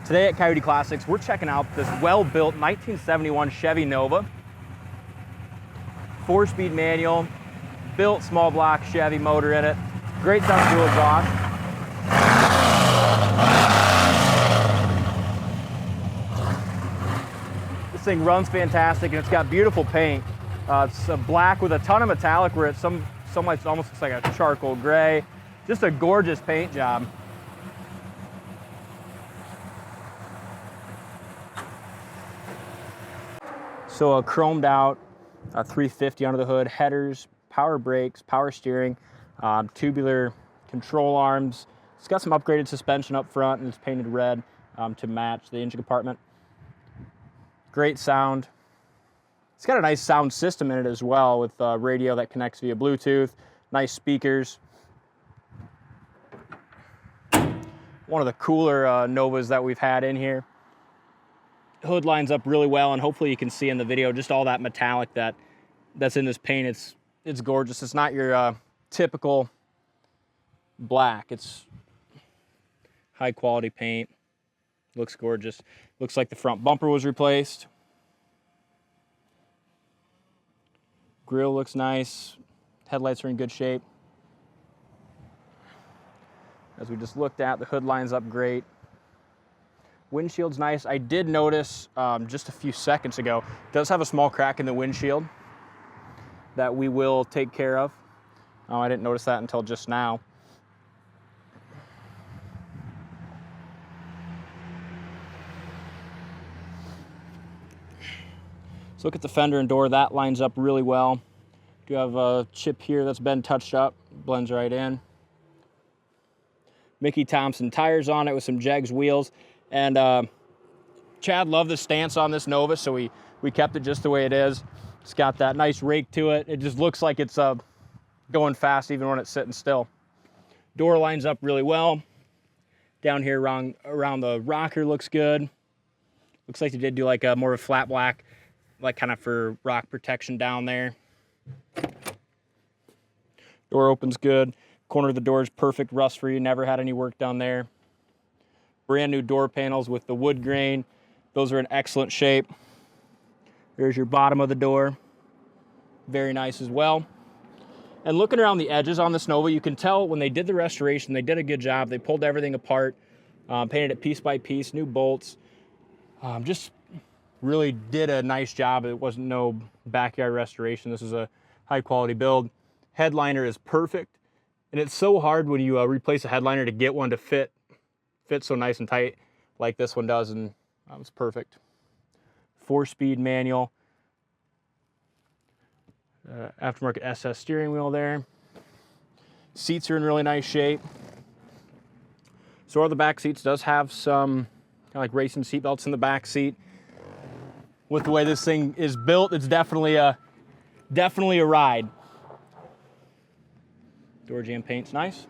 Today at Coyote Classics, we're checking out this well-built 1971 Chevy Nova. 4-speed manual, built small block Chevy motor in it. Great sound dual exhaust. This thing runs fantastic and it's got beautiful paint. It's black with a ton of metallic where it's some almost looks like a charcoal gray. Just a gorgeous paint job. So a chromed out 350 under the hood, headers, power brakes, power steering, tubular control arms. It's got some upgraded suspension up front and it's painted red to match the engine compartment. Great sound. It's got a nice sound system in it as well with a radio that connects via Bluetooth, nice speakers. One of the cooler Novas that we've had in here. Hood lines up really well, and hopefully you can see in the video just all that metallic that's in this paint. It's gorgeous. It's not your typical black. It's high quality paint. Looks gorgeous. Looks like the front bumper was replaced. Grille looks nice. Headlights are in good shape. As we just looked at, the hood lines up great. Windshield's nice. I did notice just a few seconds ago, it does have a small crack in the windshield that we will take care of. I didn't notice that until just now. So look at the fender and door, that lines up really well. Do have a chip here that's been touched up, blends right in. Mickey Thompson tires on it with some Jegs wheels. And Chad loved the stance on this Nova, so we kept it just the way it is. It's got that nice rake to it. It just looks like it's going fast even when it's sitting still. Door lines up really well. Down here around the rocker looks good. Looks like they did do like a more of a flat black, like kind of for rock protection down there. Door opens good. Corner of the door is perfect, rust-free, never had any work done there. Brand new door panels with the wood grain. Those are in excellent shape. There's your bottom of the door. Very nice as well. And looking around the edges on this Nova, you can tell when they did the restoration, they did a good job. They pulled everything apart, painted it piece by piece, new bolts. Just really did a nice job. It wasn't no backyard restoration. This is a high quality build. Headliner is perfect. And it's so hard when you replace a headliner to get one to fit so nice and tight like this one does, and it's perfect. 4-speed manual. Aftermarket SS steering wheel there. Seats are in really nice shape. So are the back seats. Does have some kind of like racing seat belts in the back seat. With the way this thing is built, it's definitely a ride. Door jamb paint's nice.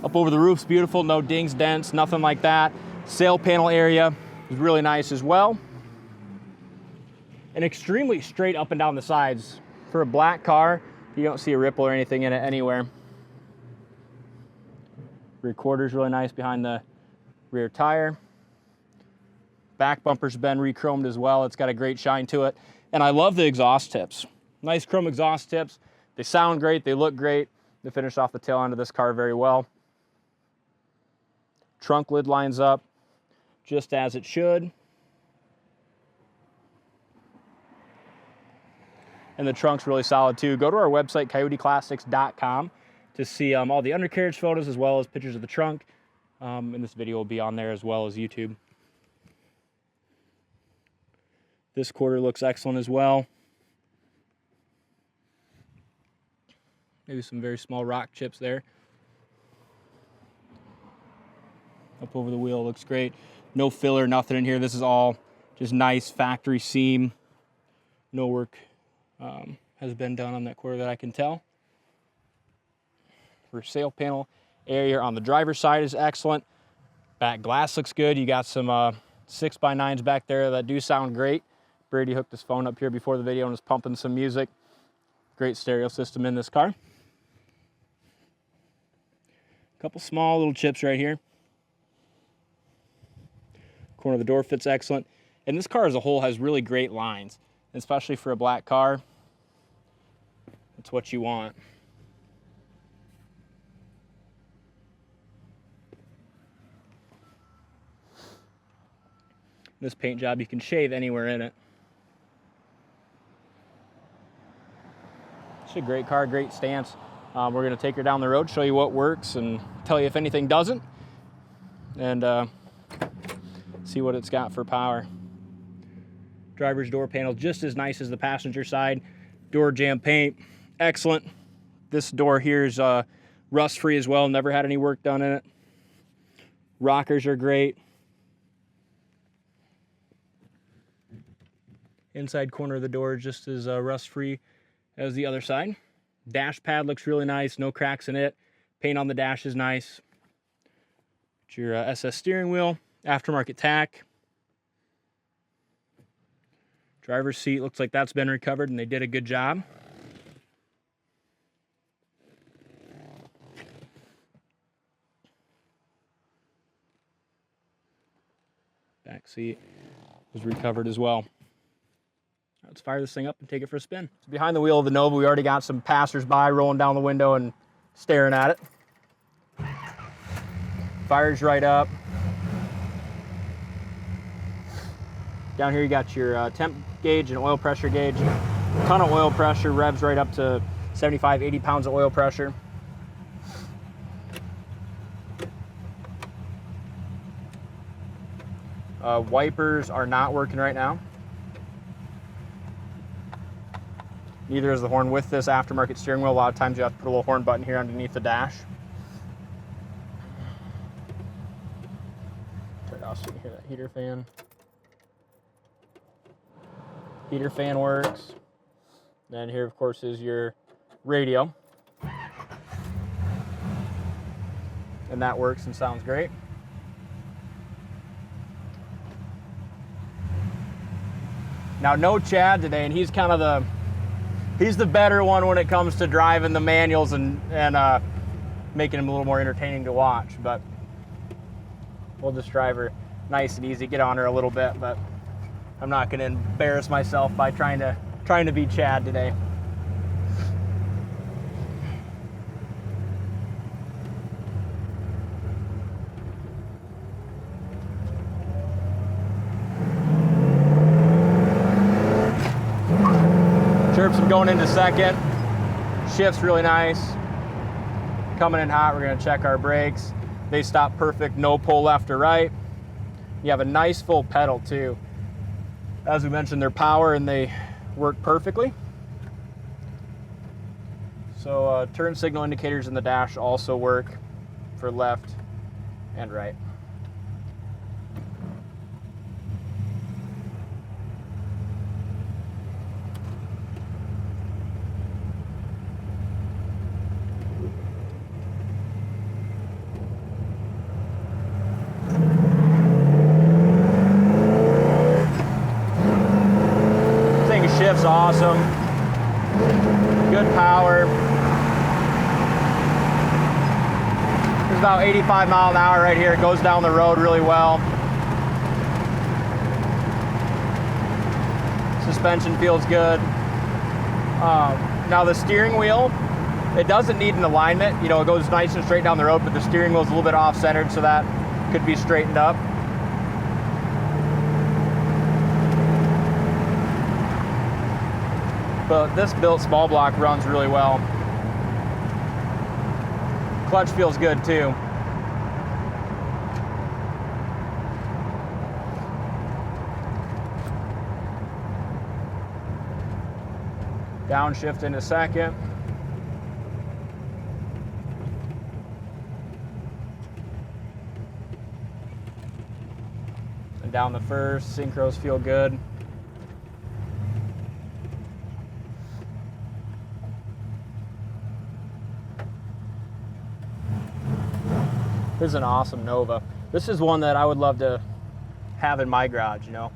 Up over the roof's beautiful, no dings, dents, nothing like that. Sail panel area is really nice as well. And extremely straight up and down the sides. For a black car, you don't see a ripple or anything in it anywhere. Rear quarter's really nice behind the rear tire. Back bumper's been re-chromed as well. It's got a great shine to it. And I love the exhaust tips. Nice chrome exhaust tips. They sound great, they look great. They finish off the tail end of this car very well. Trunk lid lines up just as it should. And the trunk's really solid too. Go to our website, coyoteclassics.com, to see all the undercarriage photos as well as pictures of the trunk. And this video will be on there as well as YouTube. This quarter looks excellent as well. Maybe some very small rock chips there. Up over the wheel looks great. No filler, nothing in here. This is all just nice factory seam. No work has been done on that quarter that I can tell. For sail panel area on the driver's side is excellent. Back glass looks good. You got some 6x9s back there that do sound great. Brady hooked his phone up here before the video and was pumping some music. Great stereo system in this car. Couple small little chips right here. Corner of the door fits excellent. And this car as a whole has really great lines, especially for a black car. That's what you want. This paint job, you can shave anywhere in it. It's a great car, great stance. We're going to take her down the road, show you what works, and tell you if anything doesn't, and see what it's got for power. Driver's door panel, just as nice as the passenger side. Door jamb paint, excellent. This door here is rust-free as well, never had any work done in it. Rockers are great. Inside corner of the door just as rust-free as the other side. Dash pad looks really nice, no cracks in it. Paint on the dash is nice. It's your SS steering wheel, aftermarket tac. Driver's seat looks like that's been recovered and they did a good job. Back seat was recovered as well. Let's fire this thing up and take it for a spin. So behind the wheel of the Nova, we already got some passersby rolling down the window and staring at it. Fires right up. Down here you got your temp gauge and oil pressure gauge. A ton of oil pressure, revs right up to 75, 80 pounds of oil pressure. Wipers are not working right now. Neither is the horn with this aftermarket steering wheel. A lot of times you have to put a little horn button here underneath the dash. Turn it off so you can hear that heater fan. Heater fan works. Then here, of course, is your radio. And that works and sounds great. Now, no Chad today, and he's kind of he's the better one when it comes to driving the manuals and making him a little more entertaining to watch. But we'll just drive her nice and easy, get on her a little bit, but I'm not going to embarrass myself by trying to be Chad today. Chirps him going into second. Shift's really nice. Coming in hot, we're going to check our brakes. They stop perfect, no pull left or right. You have a nice full pedal too. As we mentioned, they're power and they work perfectly. So turn signal indicators in the dash also work for left and right. Shift's awesome. Good power. There's about 85 mile an hour right here. It goes down the road really well. Suspension feels good. Now the steering wheel, it doesn't need an alignment. You know, it goes nice and straight down the road, but the steering wheel is a little bit off-centered, so that could be straightened up. But this built small block runs really well. Clutch feels good too. Downshift in a second. And down the first, synchros feel good. This is an awesome Nova. This is one that I would love to have in my garage, you know.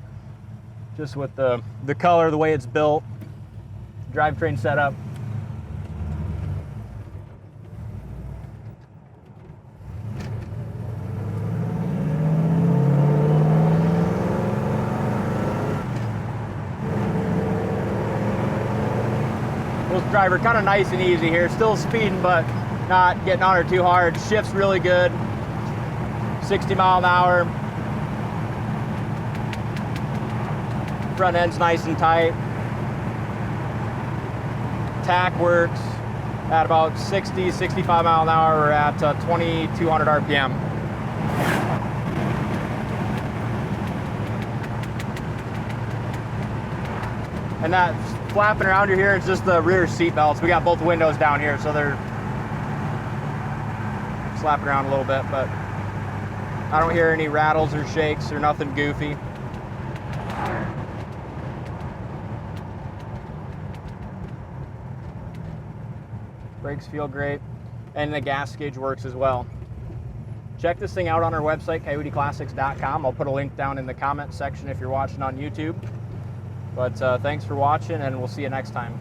Just with the color, the way it's built, drivetrain setup. driver, kind of nice and easy here. Still speeding, but not getting on her too hard. Shift's really good. 60 mile an hour. Front end's nice and tight. Tac works at about 60, 65 mile an hour. We're at 2,200 RPM. And that flapping around here is just the rear seat belts. We got both windows down here, so they're slapping around a little bit, but I don't hear any rattles or shakes or nothing goofy. Brakes feel great, and the gas gauge works as well. Check this thing out on our website, coyoteclassics.com. I'll put a link down in the comment section if you're watching on YouTube. But thanks for watching, and we'll see you next time.